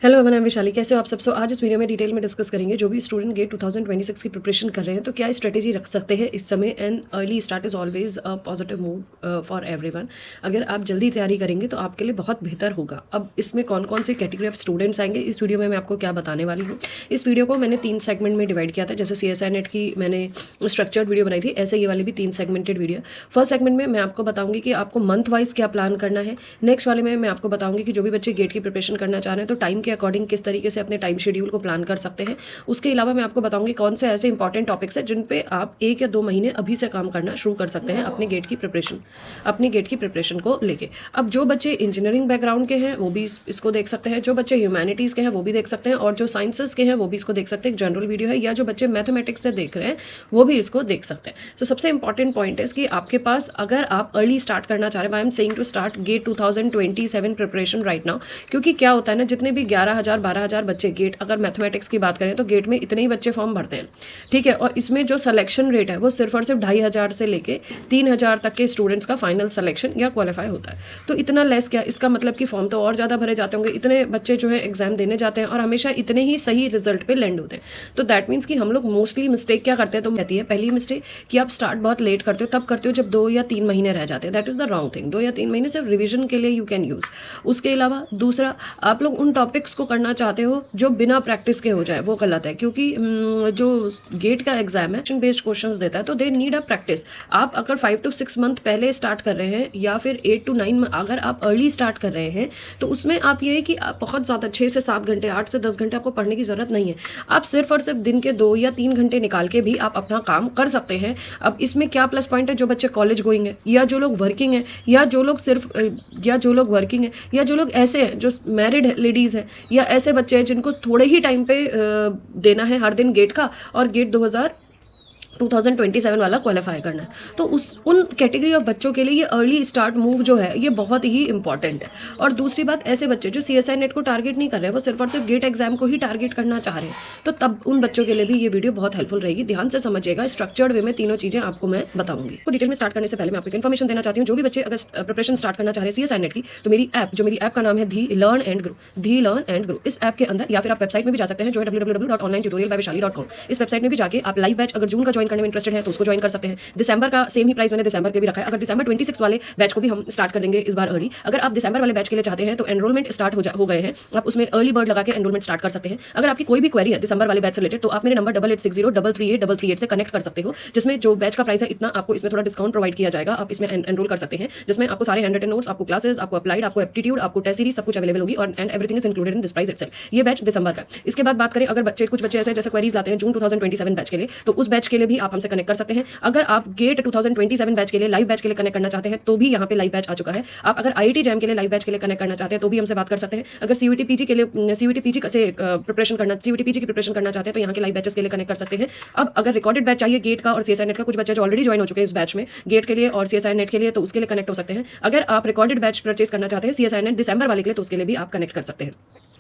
Hello मैं विशाली, कैसे हो आप सब। आज इस वीडियो में डिटेल में डिस्कस करेंगे जो भी स्टूडेंट गेट 2026 की प्रिपरेशन कर रहे हैं तो क्या स्ट्रेटेजी रख सकते हैं इस समय। And early start is always a positive move for everyone. अगर आप जल्दी तैयारी करेंगे तो आपके लिए बहुत बेहतर होगा। अब इसमें कौन कौन से कैटेगरी ऑफ स्टूडेंट्स आएंगे इस वीडियो में मैं आपको क्या बताने वाली हूँ। इस वीडियो को मैंने 3 सेगमेंट में डिवाइड किया था। जैसे CSI नेट की मैंने स्ट्रक्चर्ड वीडियो बनाई थी, ऐसे ये वाली भी 3 सेगमेंटेड वीडियो। फर्स्ट सेगमेंट में मैं आपको बताऊंगी कि आपको मंथ वाइज क्या प्लान करना है। नेक्स्ट वाले में मैं आपको बताऊंगी कि जो भी बच्चे गेट की प्रिपरेशन करना चाह रहे हैं तो टाइम के अकॉर्डिंग किस तरीके से अपने टाइम शेड्यूल को प्लान कर सकते हैं। उसके अलावा मैं आपको बताऊंगी कौन से ऐसे इंपॉर्टेंट टॉपिक्स हैं जिन पे आप 1 या 2 महीने अभी से काम करना शुरू कर सकते हैं अपने गेट की प्रिपरेशन को लेके। अब जो बच्चे इंजीनियरिंग बैकग्राउंड के हैं वो भी इसको देख सकते हैं, जो बच्चे ह्यूमैनिटीज़ के हैं वो भी देख सकते हैं, और जो साइंसेस के हैं वो भी इसको देख सकते हैं। एक जनरल वीडियो है, या जो बच्चे मैथमेटिक्स से देख रहे हैं वो भी इसको देख सकते हैं। तो सबसे इंपॉर्टेंट पॉइंट है कि आपके पास, अगर आप अर्ली स्टार्ट करना चाह रहे हैं, I am saying to start GATE 2027 preparation right now. क्योंकि क्या होता है ना, जितने भी 11,000 12,000 बच्चे गेट, अगर मैथमेटिक्स की बात करें तो गेट में इतने ही बच्चे फॉर्म भरते हैं, ठीक है। और इसमें जो सिलेक्शन रेट है वो सिर्फ और सिर्फ 2,500 से लेके 3,000 तक के स्टूडेंट्स का फाइनल सिलेक्शन या क्वालिफाई होता है। तो इतना लेस क्या, इसका मतलब कि फॉर्म तो और ज़्यादा भरे जाते होंगे। इतने बच्चे जो है एग्जाम देने जाते हैं और हमेशा इतने ही सही रिजल्ट पे लैंड होते हैं। तो दैट मीन्स कि हम लोग मोस्टली मिस्टेक क्या करते हैं, तो कहती है पहली मिस्टेक कि आप स्टार्ट बहुत लेट करते हो। तब करते हो जब 2 या 3 महीने रह जाते हैं। That is the wrong thing. 2 या 3 महीने सिर्फ रिविजन के लिए यू कैन यूज़। उसके अलावा दूसरा, आप लोग उन टॉपिक्स को करना चाहते हो जो बिना प्रैक्टिस के हो जाए, वो गलत है। क्योंकि जो गेट का एग्जाम है बेस्ड क्वेश्चंस देता है तो दे नीड अ प्रैक्टिस। आप अगर 5 to 6 मंथ पहले स्टार्ट कर रहे हैं या फिर 8 to 9 अगर आप अर्ली स्टार्ट कर रहे हैं तो उसमें आप ये है कि आप बहुत ज़्यादा 6 से 7 घंटे, 8 से 10 घंटे आपको पढ़ने की ज़रूरत नहीं है। आप सिर्फ और सिर्फ दिन के 2 या 3 घंटे निकाल के भी आप अपना काम कर सकते हैं। अब इसमें क्या प्लस पॉइंट है, जो बच्चे कॉलेज गोइंग है, या जो लोग वर्किंग है, या जो लोग सिर्फ या जो लोग वर्किंग है, या जो लोग ऐसे हैं जो मैरिड लेडीज़ हैं, या ऐसे बच्चे हैं जिनको थोड़े ही टाइम पे देना है हर दिन गेट का, और गेट 2027 वाला क्वालिफाई करना है। तो उन कैटेगरी ऑफ बच्चों के लिए ये अर्ली स्टार्ट मूव जो है ये बहुत ही इंपॉर्टेंट है। और दूसरी बात, ऐसे बच्चे जो CSI नेट को टारगेट नहीं कर रहे हैं, वो सिर्फ और सिर्फ गेट एग्जाम को ही टारगेट करना चाह रहे हैं, तो तब उन बच्चों के लिए भी ये वीडियो बहुत हेल्पफुल रहेगी। ध्यान से समझिएगा, स्ट्रक्चर्ड वे में तीनों चीज़ें आपको मैं बताऊंगी। तो डिटेल में स्टार्ट करने से पहले मैं आपको इन्फॉर्मेशन देना चाहती हूँ। जो भी बच्चे अगर प्रिपरेशन स्टार्ट करना चाह रहे हैं CSI नेट की, तो मेरी ऐप का नाम है धी लर्न एंड ग्रो। इस ऐप के अंदर, या फिर आप वेबसाइट में भी जा सकते हैं जो है www.onlinetutorialbyvishali.com। इस वेबसाइट में भी जाके आप लाइव बैच, अगर जून का ज्वाइन करने में इंटरेस्टेड है तो उसको ज्वाइन कर सकते हैं। दिसंबर का सेम ही प्राइस मैंने दिसंबर के भी रखा है। अगर दिसंबर 26 वाले बैच को भी हम स्टार्ट कर देंगे इस बार अर्ली। अगर आप दिसंबर वाले बैच के लिए चाहते हैं तो एनरोलमेंट स्टार्ट हो गए हैं, आप उसमें अर्ली बर्ड लगा के एनरोलमेंट स्टार्ट कर सकते हैं। अगर आपकी कोई भी क्वेरी है दिसंबर वाले बैच से रिलेटेड तो आप मेरे नंबर 8860338338 से कनेक्ट कर सकते हो, जिसमें जो बैच का प्राइस है इतना आपको इसमें थोड़ा डिस्काउंट प्रोवाइड किया जाएगा। आप इसमें एनरोल कर सकते हैं, जिसमें आपको सारे हैंड रिटन नोट्स, आपको क्लासेस, आपको अप्लाइड, आपको एप्टीट्यूड, आपको टेस्ट सीरीज सब कुछ अवेलेबल होगी, और and everything is included in this price itself. ये बैच दिसंबर का। इसके बाद बात करें, अगर कुछ बच्चे ऐसे जैसे क्वेरीज लाते हैं जून 2027 बैच के लिए, तो उस बैच के लिए भी आप हमसे कनेक्ट कर सकते हैं। अगर आप गेट 2027 बैच के लिए, लाइव बैच के लिए कनेक्ट करना चाहते हैं तो भी यहाँ पे लाइव बैच आ चुका है। आप अगर IIT जैम के लिए लाइव बैच के लिए कनेक्ट करना चाहते हैं तो भी हमसे बात कर सकते हैं। अगर CUET PG के लिए CUET PG से CUET PG की प्रिपरेशन करना चाहते हैं तो यहाँ के लाइव बैचेस के लिए कनेक्ट कर सकते हैं। अब अगर रिकॉर्डेड बैच चाहिए गेट का और CSI नेट का, कुछ बच्चे जो ऑलरेडी ज्वाइन हो चुके हैं इस बैच में गेट के लिए और CSI नेट के लिए, तो उसके लिए कनेक्ट हो सकते हैं। अगर आप रिकॉर्डेड बैच परचेज करना चाहते हैं CSI नेट दिसंबर वाले के लिए, तो उसके लिए भी आप कनेक्ट कर सकते हैं,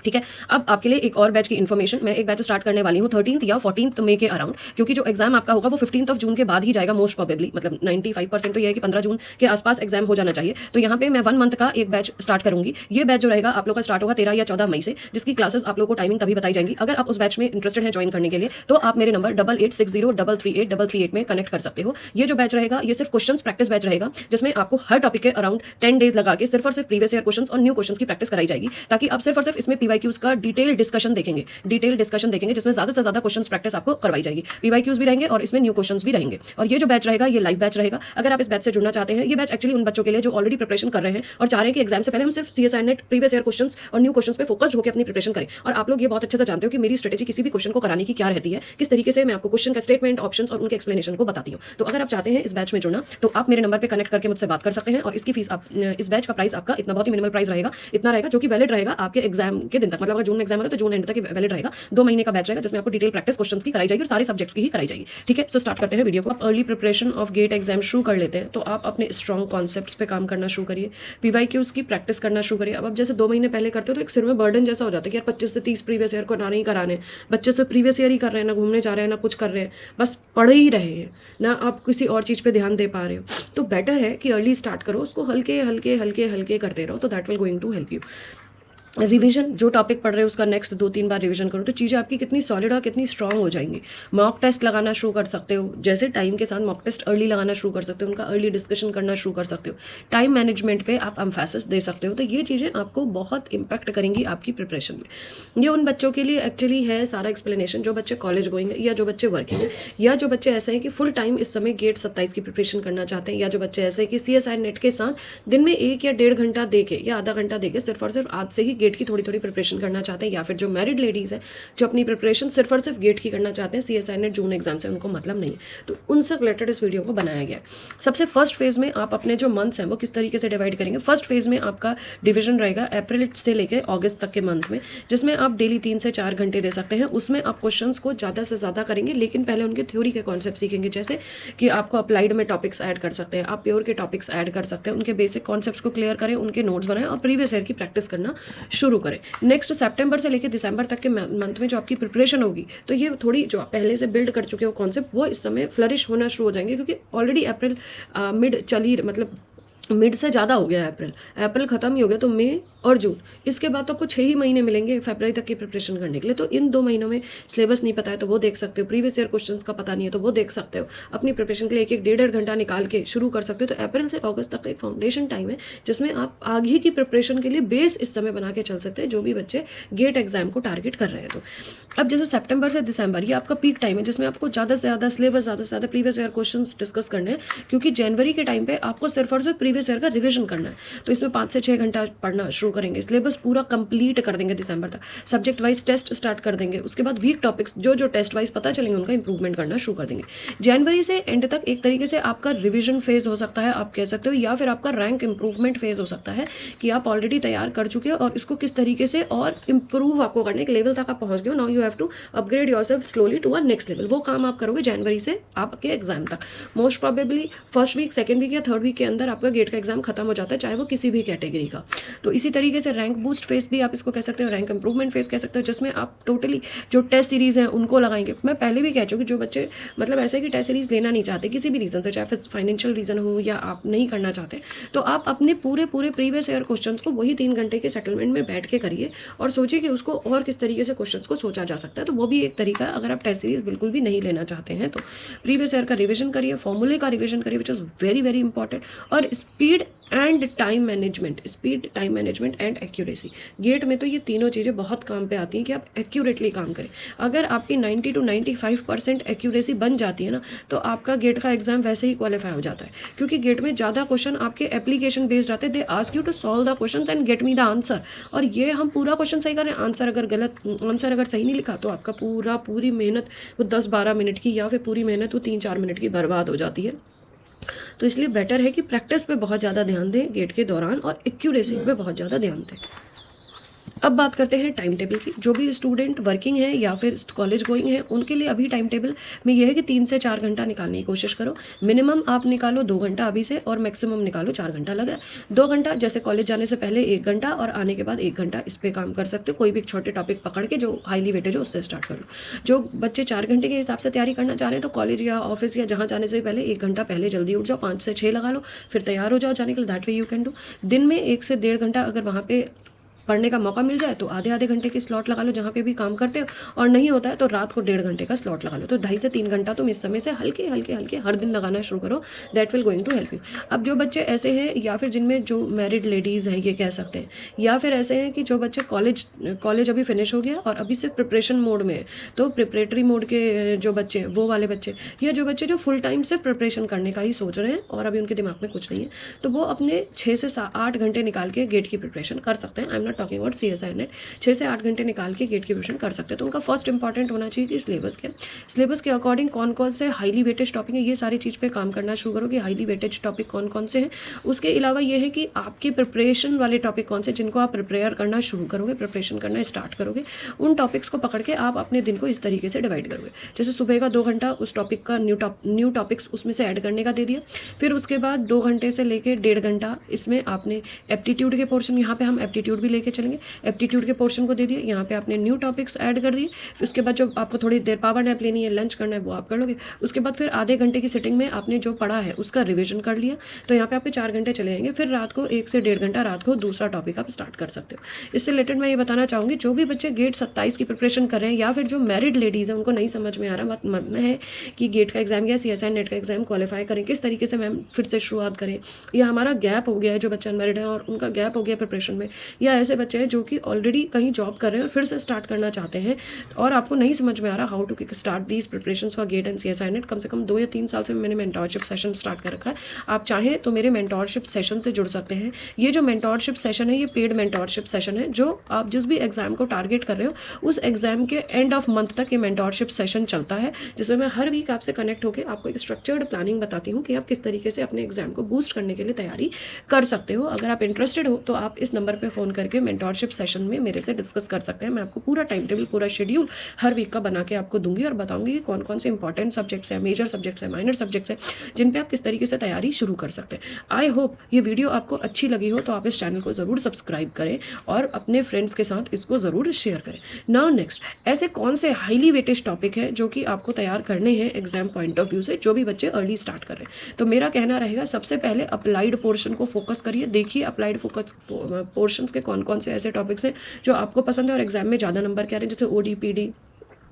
ठीक है। अब आपके लिए एक और बैच की इन्फॉर्मेशन, मैं एक बैच स्टार्ट करने वाली हूँ 13 या 14 मई के अराउंड, क्योंकि जो एग्जाम आपका होगा वो 15 जून के बाद ही जाएगा मोस्ट प्रोबेबली। मतलब 95% तो ये है कि 15 जून के आसपास एग्जाम हो जाना चाहिए। तो यहाँ पे मैं 1 मंथ का एक बैच स्टार्ट करूंगी। ये बैच जो रहेगा आप लोग का स्टार्ट होगा 13 या 14 मई से, जिसकी क्लासेस आप लोग को टाइमिंग तभी बताई जाएंगी। अगर आप उस बैच में इंटरेस्टेड हैं ज्वाइन करने के लिए तो आप मेरे नंबर 8860338338 में कनेक्ट कर सकते हो। ये जो बैच रहेगा ये सिर्फ क्वेश्चन प्रैक्टिस बैच रहेगा, जिसमें आपको हर टॉपिक के अराउंड 10 डेज लगा के सिर्फ और सिर्फ प्रीवियस ईयर क्वेश्चन और न्यू क्वेश्चन की प्रैक्टिस कराई जाएगी, ताकि आप सिर्फ और सिर्फ इसमें PYQs का डिटेल डिस्कशन देखेंगे, जिसमें ज्यादा से ज्यादा क्वेश्चंस प्रैक्टिस आपको करवाई जाएगी। PYQs भी रहेंगे और इसमें न्यू क्वेश्चंस भी रहेंगे। और ये जो बैच रहेगा ये लाइव बैच रहेगा। अगर आप इस बैच से जुड़ना चाहते हैं, ये बैच एक्चुअली उन बच्चों के लिए जो ऑलरेडी प्रिपरेशन कर रहे हैं और चाह रहे हैं कि एग्जाम से पहले हम सिर्फ CSI net previous year questions और न्यू क्वेश्चंस पे फोकस्ड होकर अपनी प्रिपरेशन करें। और आप लोग ये बहुत अच्छे से जानते हो कि मेरी स्ट्रेटेजी किसी भी क्वेश्चन को कराने की क्या रहती है, किस तरीके से मैं आपको क्वेश्चन का स्टेटमेंट, ऑप्शंस और उनके एक्सप्लेनेशन को बताती हूँ। तो अगर आप चाहते हैं इस बैच में जुड़ना तो आप मेरे नंबर पर कनेक्ट करके मुझसे बात कर सकते हैं। और इसकी फीस, आप इस बैच का प्राइस आपका इतना बहुत ही मिनिमल प्राइस रहेगा, इतना रहेगा जो कि वैलिड रहेगा आपके एग्जाम के दिन तक। मतलब अगर जून में एग्जाम हो तो जून एंड तक वैलिड रहेगा। 2 महीने का बैच रहेगा जिसमें आपको डिटेल प्रैक्टिस क्वेश्चंस की कराई जाएगी और सारे सब्जेक्ट्स की ही कराई जाएगी, ठीक है। सो स्टार्ट करते हैं वीडियो को। आप early preparation of GATE exam शुरू कर लेते हैं तो आप अपने स्ट्रॉन्ग कॉन्सेप्ट्स पे काम करना शुरू करिए, PYQs की प्रैक्टिस करना शुरू करिए। अब आप जैसे 2 महीने पहले करते हो तो एक सिर में बर्डन जैसा हो जाता है कि यार 25 से 30 प्रीवियस ईयर को नहीं कराने, बच्चे से प्रीवियस ईयर ही कर रहे हैं, ना घूमने जा रहे हैं, ना कुछ कर रहे हैं, बस पढ़ ही रहे हैं, ना आप किसी और चीज़ पे ध्यान दे पा रहे हो। तो बेटर है कि अर्ली स्टार्ट करो, उसको हल्के हल्के हल्के हल्के करते रहो, तो that will going to help you. Revision, जो टॉपिक पढ़ रहे हो उसका नेक्स्ट 2-3 बार रिवीजन करो तो चीज़ें आपकी कितनी सॉलिड और कितनी स्ट्रांग हो जाएंगी। मॉक टेस्ट लगाना शुरू कर सकते हो, जैसे टाइम के साथ मॉक टेस्ट अर्ली लगाना शुरू कर सकते हो, उनका अर्ली डिस्कशन करना शुरू कर सकते हो, टाइम मैनेजमेंट पे आप एम्फेसिस दे सकते हो। तो ये चीज़ें आपको बहुत इम्पैक्ट करेंगी आपकी प्रिपरेशन में। ये उन बच्चों के लिए एक्चुअली है सारा एक्सप्लेनेशन जो बच्चे कॉलेज गोइंग है, या जो बच्चे वर्किंग है, या जो बच्चे ऐसे हैं कि फुल टाइम इस समय गेट 27 की प्रिपरेशन करना चाहते हैं, या जो बच्चे ऐसे हैं कि CSI नेट के साथ दिन में 1 या 1.5 घंटा दे के या आधा घंटा दे के सिर्फ और सिर्फ आज से ही गेट की थोड़ी थोड़ी प्रिपरेशन करना चाहते हैं, या फिर जो मैरिड लेडीज़ हैं जो अपनी प्रिपरेशन सिर्फ और सिर्फ गेट की करना चाहते हैं, CSI नेट जून एग्जाम से उनको मतलब नहीं है, तो उनसे रिलेटेड इस वीडियो को बनाया गया है। सबसे फर्स्ट फेज़ में आप अपने जो मंथ्स हैं वो किस तरीके से डिवाइड करेंगे। फर्स्ट फेज़ में आपका डिवीजन रहेगा अप्रैल से लेकर अगस्त तक के मंथ में, जिसमें आप डेली 3 से 4 घंटे दे सकते हैं। उसमें आप क्वेश्चंस को ज़्यादा से ज़्यादा करेंगे, लेकिन पहले उनके थ्योरी के कॉन्सेप्ट सीखेंगे, जैसे कि आपको अप्लाइड में टॉपिक्स ऐड कर सकते हैं, आप प्योर के टॉपिक्स ऐड कर सकते हैं, उनके बेसिक कॉन्सेप्ट्स को क्लियर करें, उनके नोट्स बनाएं और प्रीवियस ईयर की प्रैक्टिस करना शुरू करें। नेक्स्ट सितंबर से लेकर दिसंबर तक के मंथ में जो आपकी प्रिपरेशन होगी, तो ये थोड़ी जो आप पहले से बिल्ड कर चुके हो कॉन्सेप्ट, वो इस समय फ्लरिश होना शुरू हो जाएंगे, क्योंकि ऑलरेडी अप्रैल मिड चली, मतलब मिड से ज़्यादा हो गया है। अप्रैल ख़त्म ही हो गया, तो मई और जून, इसके बाद तो आपको 6 ही महीने मिलेंगे फरवरी तक की प्रिपरेशन करने के लिए। तो इन 2 महीनों में सिलेबस नहीं पता है तो वो देख सकते हो, प्रीवियस ईयर क्वेश्चंस का पता नहीं है तो वो देख सकते हो, अपनी प्रिपरेशन के लिए 1-1 1.5 घंटा निकाल के शुरू कर सकते हो। तो अप्रैल से अगस्त तक का एक फाउंडेशन टाइम है जिसमें आप आगे की प्रिपरेशन के लिए बेस इस समय बना के चल सकते हैं, जो भी बच्चे गेट एग्जाम को टारगेट कर रहे हैं। तो अब जैसे सितंबर से दिसंबर ये आपका पीक टाइम है, जिसमें आपको ज़्यादा से ज़्यादा सिलेबस, ज़्यादा से ज़्यादा प्रीवियस ईयर क्वेश्चन डिस्कस करने हैं, क्योंकि जनवरी के टाइम पे आपको सिर्फ और सिर्फ प्रीवियस ईयर का रिविजन करना है। तो इसमें 5 से 6 घंटा पढ़ना शुरू करेंगे, सिलेबस पूरा कंप्लीट कर देंगे दिसंबर तक, सब्जेक्ट वाइज टेस्ट स्टार्ट कर देंगे, उसके बाद वीक टॉपिक्स जो जो टेस्ट वाइज पता चलेंगे उनका इंप्रूवमेंट करना शुरू कर देंगे। जनवरी से एंड तक एक तरीके से आपका रिविजन फेज हो सकता है, आप कह सकते हो, या फिर आपका रैंक इंप्रूवमेंट फेज हो सकता है कि आप ऑलरेडी तैयार कर चुके हो और इसको किस तरीके से और इंप्रूव आपको करने के लेवल तक आप पहुंच गए हो। Now you have to upgrade yourself slowly to a next level. वो काम आप करोगे जनवरी से आपके एग्जाम तक। Most probably first week, second week या थर्ड वीक के अंदर आपका गेट का एग्जाम खत्म हो जाता है, चाहे वो किसी भी कैटेगरी का। तो इसी तरीके से रैंक बूस्ट फेज भी आप इसको कह सकते हो, रैंक इंप्रूवमेंट फेज कह सकते हो, जिसमें आप टोटली जो टेस्ट सीरीज़ है उनको लगाएंगे। मैं पहले भी कह चुकी, जो बच्चे मतलब ऐसे कि टेस्ट सीरीज़ लेना नहीं चाहते किसी भी रीज़न से, चाहे फिर फाइनेंशियल रीज़न हो या आप नहीं करना चाहते, तो आप अपने पूरे प्रीवियस ईयर क्वेश्चंस को वही 3 घंटे के सेटलमेंट में बैठ के करिए और सोचिए कि उसको और किस तरीके से क्वेश्चंस को सोचा जा सकता है। तो वो भी एक तरीका है, अगर आप टेस्ट सीरीज़ बिल्कुल भी नहीं लेना चाहते हैं तो प्रीवियस ईयर का रिविजन करिए, फॉर्मूले का रिविजन करिए, which is very very important. और speed and time management and accuracy, GATE में तो ये तीनों चीज़ें बहुत काम पे आती हैं कि आप एक्यूरेटली काम करें। अगर आपकी 90 to 95% एक्यूरेसी बन जाती है ना, तो आपका गेट का एग्जाम वैसे ही क्वालिफाई हो जाता है, क्योंकि गेट में ज़्यादा क्वेश्चन आपके एप्लीकेशन बेस्ड आते हैं। They ask you to solve the question and get me the answer, और ये हम पूरा क्वेश्चन सही करें, आंसर अगर सही नहीं लिखा तो आपका पूरी मेहनत वो 10-12 मिनट की, या फिर पूरी मेहनत वो 3-4 मिनट की बर्बाद हो जाती है। तो इसलिए बेटर है कि प्रैक्टिस पे बहुत ज़्यादा ध्यान दें गेट के दौरान और एक्यूरेसी पे बहुत ज़्यादा ध्यान दें। अब बात करते हैं टाइम टेबल की। जो भी स्टूडेंट वर्किंग है या फिर कॉलेज गोइंग है, उनके लिए अभी टाइम टेबल में यह है कि 3 से 4 घंटा निकालने की कोशिश करो। मिनिमम आप निकालो 2 घंटा अभी से, और मैक्सिमम निकालो 4 घंटा लग रहा है। 2 घंटा जैसे कॉलेज जाने से पहले 1 घंटा और आने के बाद 1 घंटा इस पर काम कर सकते हो। कोई भी एक छोटे टॉपिक पकड़ के जो हाईली वेटेज हो उससे स्टार्ट कर लो। जो बच्चे 4 घंटे के हिसाब से तैयारी करना चाह रहे हैं तो कॉलेज या ऑफिस या जहाँ जाने से पहले 1 घंटा पहले जल्दी उठ जाओ, 5 से 6 लगा लो, फिर तैयार हो जाओ जाने के लिए। That way you can do. दिन में 1 से 1.5 घंटा अगर वहाँ पे पढ़ने का मौका मिल जाए तो आधे घंटे की स्लॉट लगा लो जहाँ पे भी काम करते हो, और नहीं होता है तो रात को 1.5 घंटे का स्लॉट लगा लो। तो 2.5 से 3 घंटा तुम इस समय से हल्के हर दिन लगाना शुरू करो। That will going to help you. अब जो बच्चे ऐसे हैं, या फिर जिनमें जो मैरिड लेडीज़ हैं ये कह सकते हैं, या फिर ऐसे हैं कि जो बच्चे कॉलेज अभी फिनिश हो गया और अभी सिर्फ प्रिपरेशन मोड में है, तो प्रिपरेटरी मोड के जो बच्चे, वो वाले बच्चे, या जो बच्चे जो फुल टाइम सिर्फ प्रिपरेशन करने का ही सोच रहे हैं और अभी उनके दिमाग में कुछ नहीं है, तो वो अपने 6 से 8 घंटे निकाल के गेट की प्रिपरेशन कर सकते हैं। I am not talking about CSI net. 6 से 8 घंटे निकाल के गेट की प्रिपरेशन कर सकते हैं। तो उनका फर्स्ट इंपॉर्टेंट होना चाहिए कि सिलेबस के अकॉर्डिंग कौन कौन से हाईली वेटेज टॉपिक है, ये सारी चीज़ पे काम करना शुरू करो कि हाईली वेटेज टॉपिक कौन कौन से हैं। उसके अलावा ये है कि आपके प्रिपरेशन वाले टॉपिक कौन से, जिनको आप प्रिपेयर करना शुरू करोगे, प्रिपरेशन करना स्टार्ट करोगे, उन टॉपिक्स को पकड़ के आप अपने दिन को इस तरीके से डिवाइड करोगे। जैसे सुबह का 2 घंटा उस टॉपिक का न्यू टॉपिक्स उसमें से ऐड करने का दे दिया, फिर उसके बाद 2 घंटे से लेकर 1.5 घंटा इसमें आपने एप्टीट्यूड के पोर्शन, यहाँ पे हम एप्टीट्यूड भी लेके लेके चलेंगे। एप्टीट्यूड के पोर्शन को दे दिए, यहाँ पे आपने न्यू टॉपिक्स ऐड कर दिए। फिर उसके बाद जो आपको थोड़ी देर पावर नैप लेनी है, लंच करना है, वो आप कर लोगे। उसके बाद फिर आधे घंटे की सिटिंग में आपने जो पढ़ा है उसका रिविजन कर लिया, तो यहाँ पे आपके 4 घंटे चले जाएंगे। फिर रात को 1 से 1.5 घंटा रात को दूसरा टॉपिक आप स्टार्ट कर सकते हो। इससे रिलेटेड मैं ये बताना चाहूँगी, जो भी बच्चे गेट 27 की प्रिपरेशन कर रहे हैं या फिर जो मैरिड लेडीज़ हैं उनको नहीं समझ में आ रहा, मन है कि गेट का एग्जाम या CSI नेट का एग्जाम क्वालिफाई करें, किस तरीके से मैम फिर से शुरुआत करें, या हमारा गैप हो गया है, जो बच्चे अनमैरिड हैं और उनका गैप हो गया प्रिपरेशन में, या ऐसे बच्चे हैं जो कि ऑलरेडी कहीं जॉब कर रहे हैं और फिर से स्टार्ट करना चाहते हैं और आपको नहीं समझ में आ रहा how to kick start these preparation for GATE and CSI NET. कम से कम 2 या 3 साल से मैंने मेंटोरशिप सेशन स्टार्ट कर रखा है। आप चाहें तो मेरे मेंटोरशिप सेशन से जुड़ सकते हैं। ये जो मेंटोरशिप सेशन है ये पेड मेंटोरशिप सेशन है, जो आप जिस भी एग्जाम को टारगेट कर रहे हो उस एग्जाम के एंड ऑफ मंथ तक ये मेंटोरशिप सेशन चलता है, जिसमें मैं हर वीक आपसे कनेक्ट होकर आपको एक स्ट्रक्चर्ड प्लानिंग बताती हूँ कि आप किस तरीके से अपने एग्जाम को बूस्ट करने के लिए तैयारी कर सकते हो। अगर आप इंटरेस्टेड हो तो आप इस नंबर पर फ़ोन करके मेंटोरशिप सेशन में मेरे से डिस्कस कर सकते हैं। मैं आपको पूरा टाइम टेबल, पूरा शेड्यूल हर वीक का बना के आपको दूंगी और बताऊंगी कि कौन कौन से इंपॉर्टेंट सब्जेक्ट्स हैं, मेजर सब्जेक्ट्स हैं, माइनर सब्जेक्ट्स हैं, जिन पे आप किस तरीके से तैयारी शुरू कर सकते हैं। आई होप ये वीडियो आपको अच्छी लगी हो तो आप इस चैनल को ज़रूर सब्सक्राइब करें और अपने फ्रेंड्स के साथ इसको ज़रूर शेयर करें। नाउ नेक्स्ट, ऐसे कौन से हाईली वेटेज टॉपिक हैं जो कि आपको तैयार करने हैं एग्जाम पॉइंट ऑफ व्यू से, जो भी बच्चे अर्ली स्टार्ट कर रहे हैं? तो मेरा कहना रहेगा सबसे पहले अप्लाइड पोर्शन को फोकस करिए। देखिए अप्लाइड फोकस पोर्शंस के कौन कौन से ऐसे टॉपिक्स हैं जो आपको पसंद है और एग्जाम में ज़्यादा नंबर क्या रहे हैं, जैसे ODPD,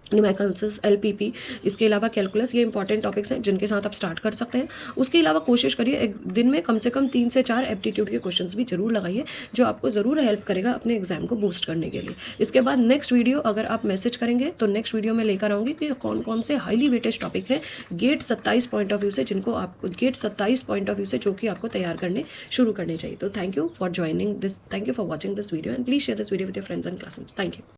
न्यूमेरिकल्स, LPP, इसके अलावा कैलकुलस, ये इंपॉर्टेंट टॉपिक्स हैं जिनके साथ आप स्टार्ट कर सकते हैं। उसके अलावा कोशिश करिए एक दिन में कम से कम 3 से 4 एप्टीट्यूड के क्वेश्चंस भी जरूर लगाइए, जो आपको ज़रूर हेल्प करेगा अपने एग्जाम को बूस्ट करने के लिए। इसके बाद नेक्स्ट वीडियो अगर आप मैसेज करेंगे तो नेक्स्ट वीडियो में लेकर आऊँगी कि कौन कौन से हाईली वेटेज टॉपिक हैं गेट 27 पॉइंट ऑफ व्यू से, जिनको आपको गेट 27 पॉइंट ऑफ व्यू से जो कि आपको तैयार करने शुरू करने चाहिए। तो thank you for joining this, thank you for watching this video and please share this video with your friends and classmates. Thank you.